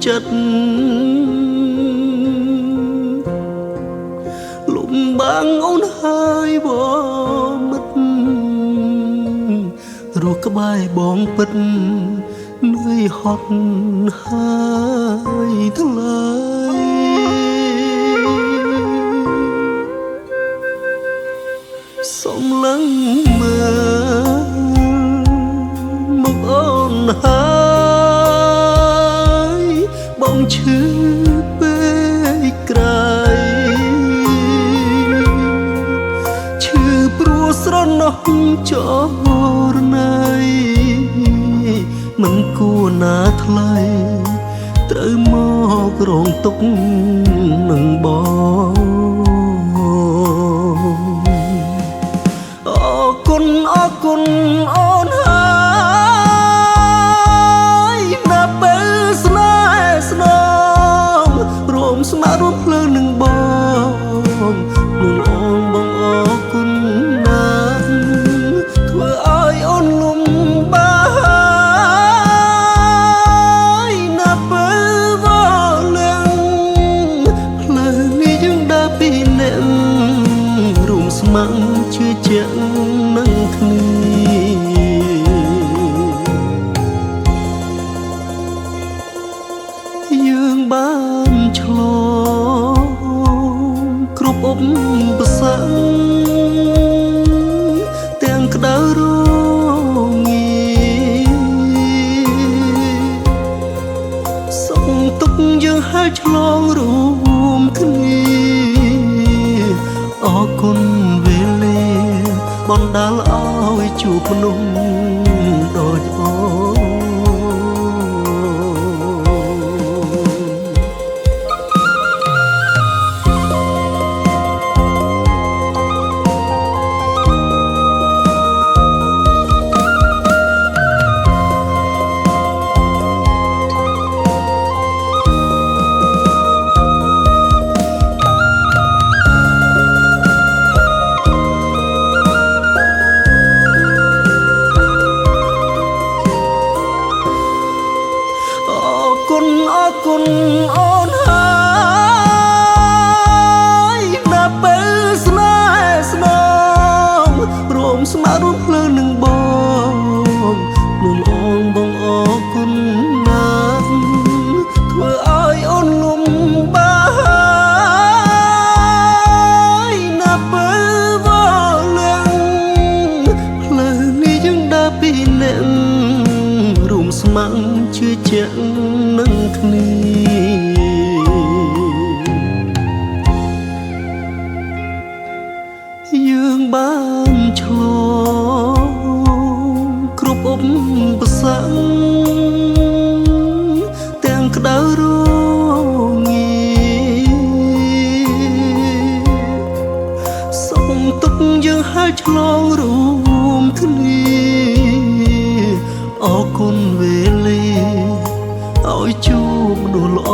ចិត្តលំបាំងអូនហើយបងមិត្តរស់ក្បែរបងពិតនឿយហត់ហើយថ្លៃសំឡឹងមើលមកអូនហើយបងឈឺពេកក្រៃឈឺព្រោះស្រណោះចរណៃមិនគួរណាថ្លៃត្រូវមករងទុក្ខនឹងបងអរគុណអូនហើយណាពេលស្នេហ៍ស្នងរួមស្មារតីភ្លើងនឹងបងនឹងអូនបងអរគុណណាស់ធ្វើឲ្យអូនលំបាកណាពេលវល់លឹងភ្លើងនេះយើងដើរពីអ្នករួមស្ម័គ្រជឿជាក់នឹងគ្នាយើងបានឆ្លងគ្រប់ឧបសគ្គទាំងក្តៅរងាសុខទុក្ខយើងហើយឆ្លងរួមគ្នាអរគុណវេលាបណ្ដាលឲ្យជួបមនុស្សដូចអូនអរគុណអូនហើយណាពេលស្នេហ៍ស្នងរួមស្មារតីភ្លើងនឹងបងនឹងអូនបងអរគុណណាស់ធ្វើឲ្យអូនលំបាកណាពេលវល់លឹងភ្លើងនេះយើងដើរពីអ្នករួមស្ម័គ្រជឿជាក់នឹងគ្នាយើងបានឆ្លងគ្រប់ឧបសគ្គទាំងក្តៅរងាសុខទុក្ខយើងហើយឆ្លងរួមគ្នាអរគុណវេលាឲ្យជួបមនុស្សល្អ